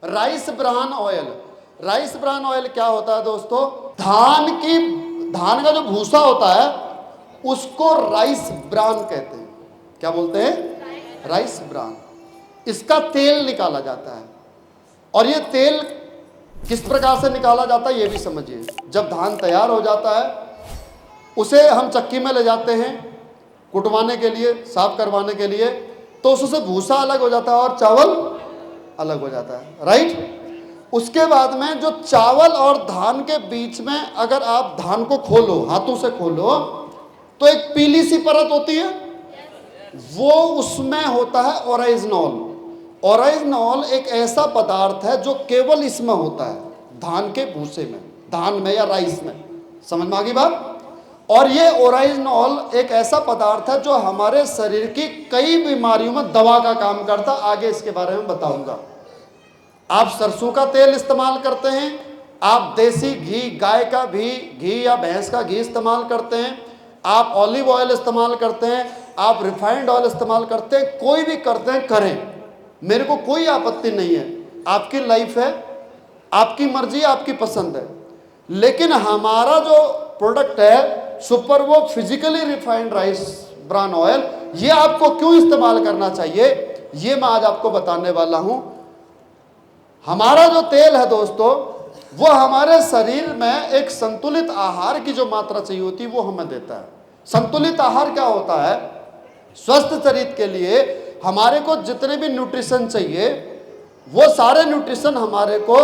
Rice bran oil. Rice bran oil क्या होता है दोस्तों? धान का जो भूसा होता है उसको राइस ब्रान कहते हैं। क्या बोलते हैं? Rice bran. इसका तेल निकाला जाता है। और ये तेल किस प्रकार से निकाला जाता है ये भी समझिए। जब धान तैयार हो जाता है उसे हम चक्की में ले जाते हैं कुटवाने के लिए, साफ करवाने के लिए, तो उससे भूसा अलग हो जाता है और चावल अलग हो जाता है, राइट। उसके बाद में जो चावल और धान के बीच में अगर आप धान को खोलो, हाथों से खोलो, तो एक पीली सी परत होती है, वो उसमें होता है ओराइजनॉल। ओराइजनॉल एक ऐसा पदार्थ है जो केवल इसमें होता है, धान के भूसे में, धान में या राइस में। समझ में आ गई बात? और ये ओराइजनॉल एक ऐसा पदार्थ है जो हमारे शरीर की कई बीमारियों में दवा का काम करता है। आगे इसके बारे में बताऊंगा। आप सरसों का तेल इस्तेमाल करते हैं, आप देसी घी, गाय का घी या भैंस का घी इस्तेमाल करते हैं, आप ऑलिव ऑयल इस्तेमाल करते हैं, आप रिफाइंड ऑयल इस्तेमाल करते हैं, कोई भी करते हैं, करें, मेरे को कोई आपत्ति नहीं है। आपकी लाइफ है, आपकी मर्जी, आपकी पसंद है। लेकिन हमारा जो प्रोडक्ट है सुपर वो physically refined rice bran oil, ये आपको क्यों इस्तेमाल करना चाहिए ये मैं आज आपको बताने वाला हूं। हमारा जो तेल है दोस्तों वो हमारे शरीर में एक संतुलित आहार की जो मात्रा चाहिए होती है वो हमें देता है। संतुलित आहार क्या होता है? स्वस्थ शरीर के लिए हमारे को जितने भी न्यूट्रिशन चाहिए वो सारे न्यूट्रिशन हमारे को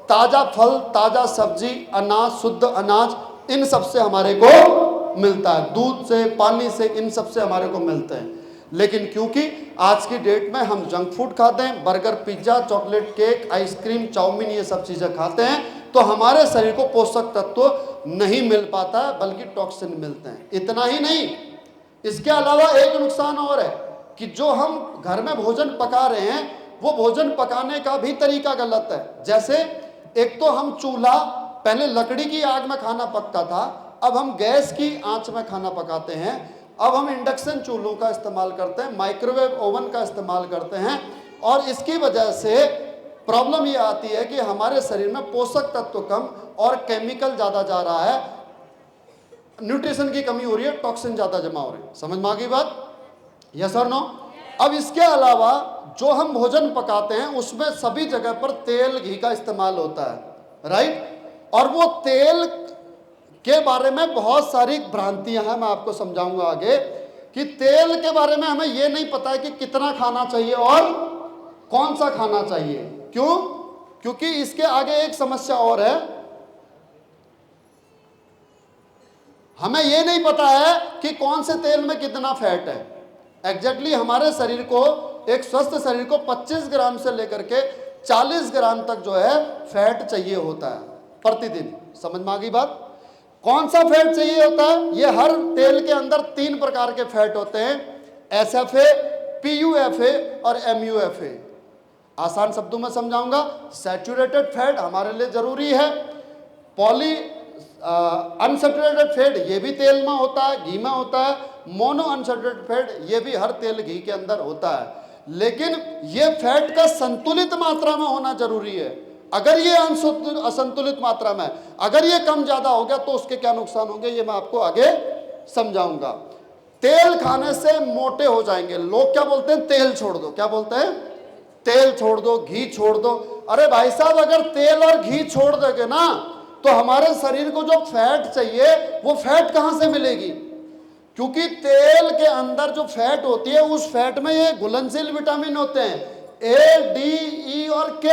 ताजा फल, ताजा सब्जी, अनाज, शुद्ध अनाज, इन सब से हमारे को मिलता है। दूध से, पानी से, इन सब से हमारे को मिलते हैं। लेकिन क्योंकि आज की डेट में हम जंक फूड खाते हैं, burger, pizza, chocolate, cake, ice cream, chowmein, ये सब चीज़ें खाते हैं, तो हमारे शरीर को पोषक तत्व नहीं मिल पाता है, बल्कि टॉक्सिन मिलते हैं। इतना ही नहीं, इसके अलावा एक नुकसान और है कि जो हम घर में भोजन पका रहे हैं वो भोजन पकाने का भी तरीका गलत है। जैसे एक तो हम चूल्हा, पहले लकड़ी की आग में खाना पकता था, अब हम गैस की आंच में खाना पकाते हैं। अब हम इंडक्शन चूल्हों का इस्तेमाल करते हैं, माइक्रोवेव ओवन का इस्तेमाल करते हैं, और इसकी वजह से प्रॉब्लम ये आती है कि हमारे शरीर में पोषक तत्व कम और केमिकल ज़्यादा जा रहा है, न्यूट्रिशन की कमी हो रही है, टॉक्सिन ज़्यादा जमा हो रहे हैं। समझ में आ गई बात? यस और नो? अब इसके अलावा जो हम भोजन पकाते हैं उसमें सभी जगह पर तेल, घी का इस्तेमाल होता है, राइट। और वो तेल के बारे में बहुत सारी भ्रांतियां हैं, मैं आपको समझाऊंगा आगे कि तेल के बारे में हमें ये नहीं पता है कि कितना खाना चाहिए और कौन सा खाना चाहिए। क्यों? क्योंकि इसके आगे एक समस्या और है, हमें ये नहीं पता है कि कौन से तेल में कितना फैट है। एग्जैक्टली हमारे शरीर को, एक स्वस्थ शरीर को 25 ग्राम से लेकर के 40 ग्राम तक जो है फैट चाहिए होता है प्रतिदिन। समझ में आ गई बात? कौन सा फैट चाहिए होता है? ये हर तेल के अंदर 3 प्रकार के फैट होते हैं, SFA, PUFA और MUFA। आसान शब्दों में समझाऊंगा, सैचुरेटेड फैट हमारे लिए जरूरी है, पॉली अनसैचुरेटेड फैट ये भी तेल में होता है, घी में होता है, मोनो अनसैचुरेटेड फैट ये भी हर तेल, घी के अंदर होता है। लेकिन ये फैट का संतुलित मात्रा में होना जरूरी है। अगर ये असंतुलित मात्रा में, अगर ये कम ज्यादा हो गया तो उसके क्या नुकसान होंगे ये मैं आपको आगे समझाऊंगा। तेल खाने से मोटे हो जाएंगे। लोग क्या बोलते हैं? तेल छोड़ दो। क्या बोलते हैं? तेल छोड़ दो, घी छोड़ दो। अरे भाई साहब, अगर तेल और घी छोड़ दोगे ना तो हमारे शरीर को जो फैट चाहिए वो फैट कहां से मिलेगी? क्योंकि तेल के अंदर जो फैट होती है उस फैट में ये घुलनशील विटामिन होते हैं, A, D, E और K,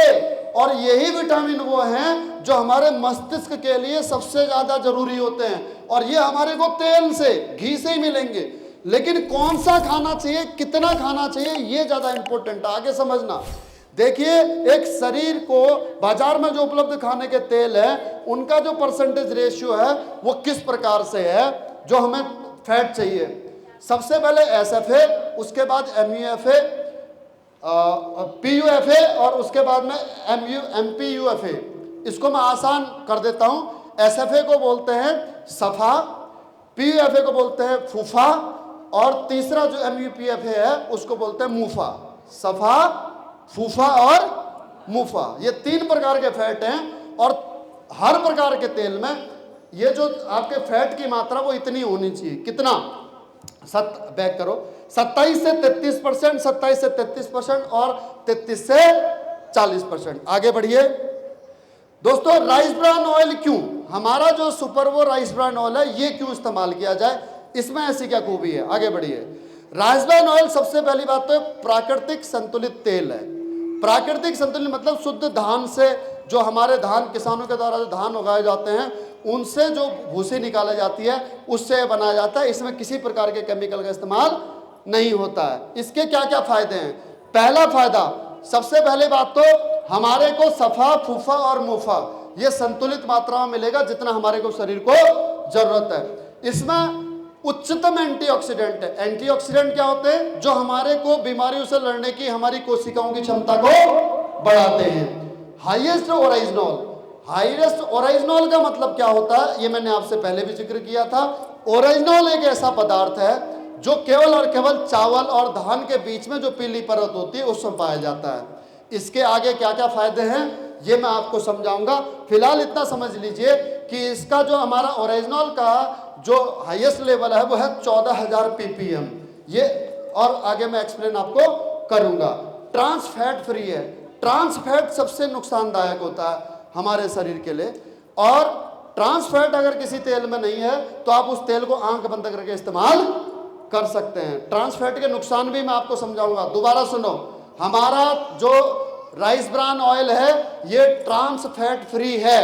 और यही विटामिन वो हैं जो हमारे मस्तिष्क के लिए सबसे ज्यादा जरूरी होते हैं, और ये हमारे को तेल से, घी से ही मिलेंगे। लेकिन कौन सा खाना चाहिए, कितना खाना चाहिए, ये ज्यादा इंपॉर्टेंट है। आगे समझना। देखिए, एक शरीर को बाजार में जो उपलब्ध खाने के तेल है उनका जो परसेंटेज रेशियो है वो किस प्रकार से है जो हमें फैट चाहिए। सबसे पहले SFA, उसके बाद MUFA, PUFA और उसके बाद में MPUFA। इसको मैं आसान कर देता हूं। SFA को बोलते हैं सफा, PUFA को बोलते हैं फूफा, और तीसरा जो MUPFA है उसको बोलते हैं मूफा। सफा, फूफा और मुफा, ये 3 प्रकार के फैट हैं। और हर प्रकार के तेल में ये जो आपके फैट की मात्रा वो इतनी होनी चाहिए। कितना? बैक करो, 27 से 33%, 27 से 33% और 33 से 40%। आगे बढ़िए दोस्तों। राइस ब्रान ऑयल क्यों, हमारा जो सुपरवो राइस ब्रान ऑयल है ये क्यों इस्तेमाल किया जाए, इसमें ऐसी क्या खूबी है? आगे बढ़िए। राइस ब्रान ऑयल सबसे पहली बात तो प्राकृतिक संतुलित तेल है। प्राकृतिक संतुलित मतलब शुद्ध धान से, जो हमारे धान किसानों के द्वारा जो धान उगाए जाते हैं उनसे जो भूसी निकाली जाती है उससे बनाया जाता है। इसमें किसी प्रकार के केमिकल का इस्तेमाल नहीं होता है। इसके क्या क्या फायदे हैं? पहला फायदा, सबसे पहले बात तो हमारे को सफा, फूफा और मुफा ये संतुलित मात्रा में मिलेगा जितना हमारे को शरीर को जरूरत है। इसमें उच्चतम एंटीऑक्सीडेंट है। एंटीऑक्सीडेंट क्या होते हैं? जो हमारे को बीमारियों से लड़ने की हमारी कोशिकाओं की क्षमता को बढ़ाते हैं। हाईएस्ट ओरिजिनॉल, हाईएस्ट ओरिजिनॉल का मतलब क्या होता है ये मैंने आपसे पहले भी जिक्र किया था। ओरिजिनॉल एक ऐसा पदार्थ है जो केवल और केवल चावल और धान के बीच में जो पीली परत होती है उसमें पाया जाता है। इसके आगे क्या क्या फायदे हैं ये मैं आपको समझाऊंगा। फिलहाल इतना समझ लीजिए कि इसका जो हमारा ओरिजिनॉल का जो हाईएस्ट लेवल है वो है 14,000 ppm ये, और आगे मैं एक्सप्लेन आपको करूंगा। ट्रांस फैट फ्री है। ट्रांस फैट सबसे नुकसानदायक होता है हमारे शरीर के लिए, और ट्रांस फैट अगर किसी तेल में नहीं है तो आप उस तेल को आंख बंद करके इस्तेमाल कर सकते हैं। ट्रांस फैट के नुकसान भी मैं आपको समझाऊंगा। दोबारा सुनो, हमारा जो राइस ब्रान ऑयल है ये ट्रांस फैट फ्री है।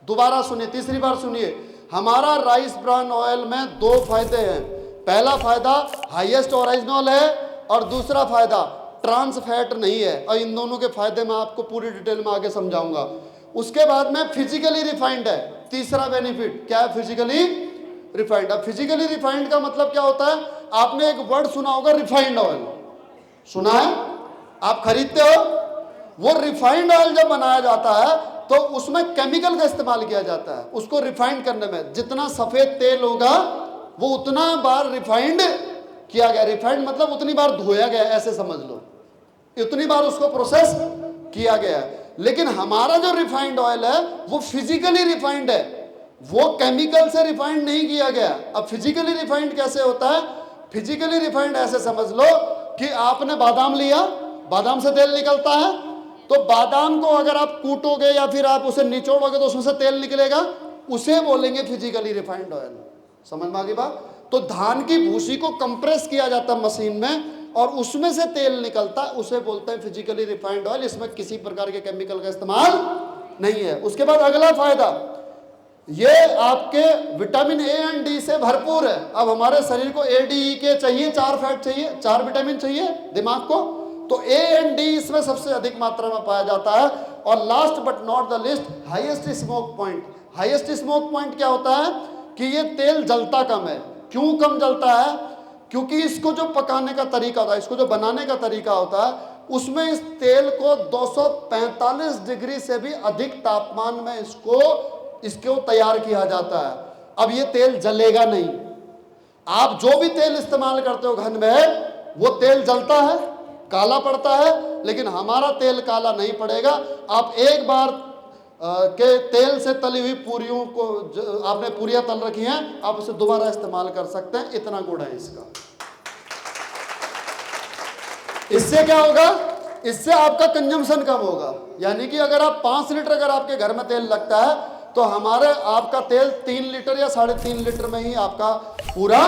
दोबारा सुनिए, तीसरी बार सुनिए, हमारा राइस ब्रान ऑयल में 2 फायदे हैं। पहला फायदा हाईएस्ट ओरिजिनल है और दूसरा फायदा ट्रांस फैट नहीं है। और इन दोनों के फायदे मैं आपको पूरी डिटेल में आगे समझाऊंगा। उसके बाद में फिजिकली रिफाइंड है। तीसरा बेनिफिट क्या है? Physically refined. अब फिजिकली रिफाइंड का मतलब क्या होता है? आपने एक वर्ड सुना होगा, रिफाइंड ऑयल सुना है? आप खरीदते हो, वो रिफाइंड ऑयल जब बनाया जाता है तो उसमें केमिकल का इस्तेमाल किया जाता है उसको रिफाइंड करने में। जितना सफेद तेल होगा वो उतना बार रिफाइंड किया गया। रिफाइंड मतलब उतनी बार धोया गया, ऐसे समझ लो, उतनी बार उसको प्रोसेस किया गया है। लेकिन हमारा जो रिफाइंड ऑयल है वो फिजिकली रिफाइंड है, वो केमिकल से रिफाइंड नहीं किया गया। अब फिजिकली रिफाइंड कैसे होता है? फिजिकली रिफाइंड ऐसे समझ लो कि आपने बादाम लिया, बादाम से तेल निकलता है, तो बादाम को अगर आप कूटोगे या फिर आप उसे निचोड़ोगे तो उसमें से तेल निकलेगा, उसे बोलेंगे फिजिकली रिफाइंड ऑयल। समझ में आ गई बात? तो धान की भूसी को कंप्रेस किया जाता है मशीन में और उसमें से तेल निकलता है, उसे बोलते हैं फिजिकली रिफाइंड ऑयल। इसमें किसी प्रकार के केमिकल का इस्तेमाल नहीं है। उसके बाद अगला फायदा, ये आपके विटामिन ए एंड डी से भरपूर है। अब हमारे शरीर को ए डी ई के चाहिए, 4 फैट चाहिए, 4 विटामिन चाहिए दिमाग को, तो ए एंड डी इसमें सबसे अधिक मात्रा में पाया जाता है। और last but not the list, highest smoke point. Highest smoke point क्या होता है कि ये तेल जलता कम है। क्यों कम जलता है? क्योंकि इसको जो पकाने का तरीका होता है, इसको जो बनाने का तरीका होता है, उसमें इस तेल को 245 डिग्री से भी अधिक तापमान में इसको तैयार किया जाता है। अब ये तेल जलेगा नहीं। आप जो भी तेल इस्तेमाल करते हो घर में, वो तेल जलता है, काला पड़ता है, लेकिन हमारा तेल काला नहीं पड़ेगा। आप एक बार के तेल से तली हुई पूरियों को, आपने पूरियां तल रखी हैं, आप उसे दोबारा इस्तेमाल कर सकते हैं, इतना गुण है इसका। इससे क्या होगा? इससे आपका कंजम्पशन कम होगा। यानी कि अगर आप 5 लीटर अगर आपके घर में तेल लगता है तो आपका तेल 3 लीटर या 3.5 लीटर में ही आपका पूरा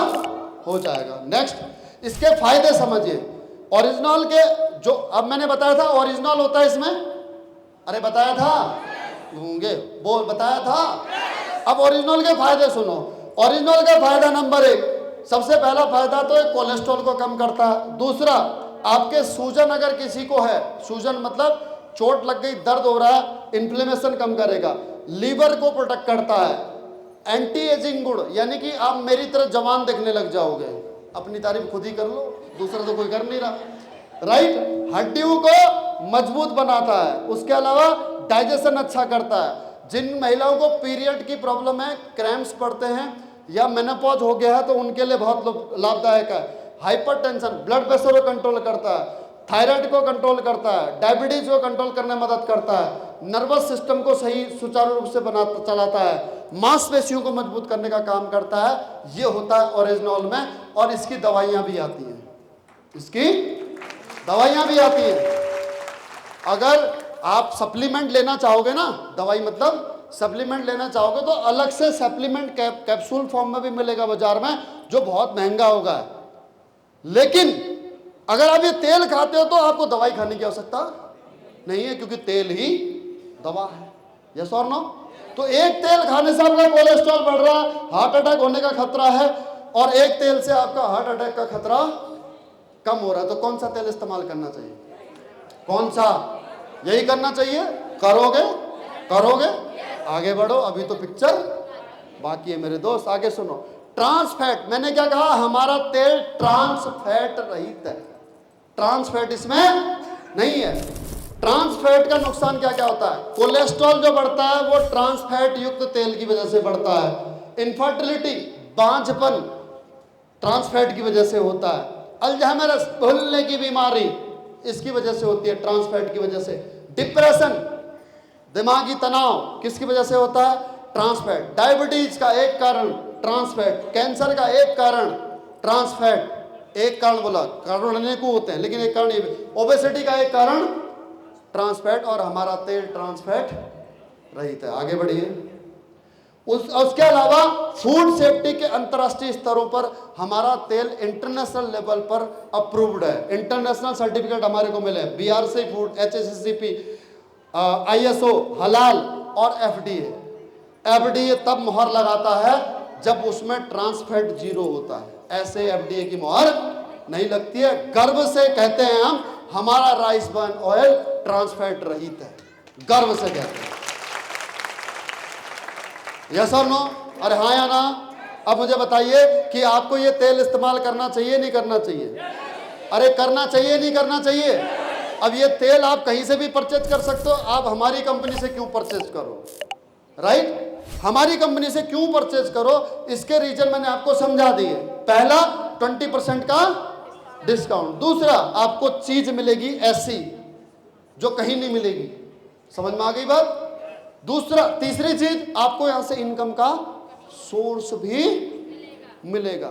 हो जाएगा। नेक्स्ट, इसके फायदे समझिए। ओरिजिनल के जो अब मैंने बताया था, ओरिजिनल होता है इसमें, अरे बताया था, होंगे बोल, बताया था। अब ओरिजिनल के फायदे सुनो। ओरिजिनल का फायदा नंबर 1, सबसे पहला फायदा तो एक कोलेस्ट्रॉल को कम करता है। दूसरा, आपके सूजन अगर किसी को है, सूजन मतलब चोट लग गई, दर्द हो रहा है, इन्फ्लेमेशन कम करेगा। लीवर को प्रोटेक्ट करता है। एंटी एजिंग गुण, यानी कि आप मेरी तरह जवान दिखने लग जाओगे। अपनी तारीफ खुद ही कर लो, दूसरा तो कोई कर नहीं रहा, राइट। हड्डियों को मजबूत बनाता है। उसके अलावा डाइजेशन अच्छा करता है। जिन महिलाओं को पीरियड की प्रॉब्लम है, क्रैम्प्स पड़ते हैं या मेनोपॉज हो गया है, तो उनके लिए बहुत लाभदायक है। हाइपरटेंशन, ब्लड प्रेशर को कंट्रोल करता है। थायराइड को कंट्रोल करता है, डायबिटीज को कंट्रोल करने में मदद करता है, नर्वस सिस्टम को सही सुचारू रूप से बनाता चलाता है, मांसपेशियों को मजबूत करने का काम करता है। ये होता है ओरिजिनॉल में, और इसकी दवाइयां भी आती हैं, इसकी दवाइयां भी आती हैं। अगर आप सप्लीमेंट लेना चाहोगे ना, दवाई मतलब सप्लीमेंट लेना चाहोगे तो अलग से सप्लीमेंट कैप्सूल फॉर्म में भी मिलेगा बाजार में, जो बहुत महंगा होगा। लेकिन अगर आप ये तेल खाते हो तो आपको दवाई खाने की आवश्यकता नहीं है, क्योंकि तेल ही दवा है। यस और नो? तो एक तेल खाने से आपका कोलेस्ट्रॉल बढ़ रहा है, हार्ट अटैक होने का खतरा है, और एक तेल से आपका हार्ट अटैक का खतरा कम हो रहा है। तो कौन सा तेल इस्तेमाल करना चाहिए? कौन सा? यही करना चाहिए। करोगे? करोगे? आगे बढ़ो, अभी तो पिक्चर बाकी है मेरे दोस्त। आगे सुनो। ट्रांस फैट, मैंने क्या कहा? हमारा तेल ट्रांस फैट रहित है, ट्रांस फैट इसमें नहीं है। ट्रांस फैट का नुकसान क्या क्या होता है? कोलेस्ट्रॉल जो बढ़ता है वो ट्रांस फैट युक्त तेल की वजह से बढ़ता है। इनफर्टिलिटी, बांझपन, ट्रांस फैट की वजह से होता है। अल्जाइमर, भूलने की बीमारी, इसकी वजह से होती है, ट्रांस फैट की वजह से। डिप्रेशन, दिमागी तनाव, किसकी वजह से होता है? Trans fat. डायबिटीज का एक कारण ट्रांस फैट, कैंसर का एक कारण ट्रांस फैट। एक कारण बोला, कारण अनेकों होते हैं, लेकिन एक कारण ये। ओबेसिटी का एक कारण ट्रांस फैट, और हमारा तेल ट्रांस फैट रहित है। आगे बढ़िए। उसके अलावा फूड सेफ्टी के अंतर्राष्ट्रीय स्तरों पर हमारा तेल इंटरनेशनल लेवल पर अप्रूव्ड है। इंटरनेशनल सर्टिफिकेट हमारे को मिले, बीआरसी फूड, एचएससीपी, आईएसओ, हलाल और एफडीए। एफडीए तब मोहर लगाता है जब उसमें ट्रांस फैट 0 होता है। ऐसे एफडीए की मोहर नहीं लगती है। गर्व से कहते हैं हम, हमारा rice bran oil trans fat रहित है, गर्व से कहते हैं। यस और नो? अरे हाँ या ना? अब मुझे बताइए कि आपको ये तेल इस्तेमाल करना चाहिए नहीं करना चाहिए? अरे करना चाहिए नहीं करना चाहिए? अब ये तेल आप कहीं से भी परचेज कर सकते हो, आप हमारी कंपनी से क्यों परचेज करो? राइट? हमारी कंपनी से क्यों परचेज करो? इसके रीजन मैंने आपको समझा दिए। पहला, 20% का डिस्काउंट। दूसरा, आपको चीज मिलेगी ऐसी जो कहीं नहीं मिलेगी। समझ में आ गई बात? दूसरा, तीसरी चीज, आपको यहां से इनकम का सोर्स भी मिलेगा।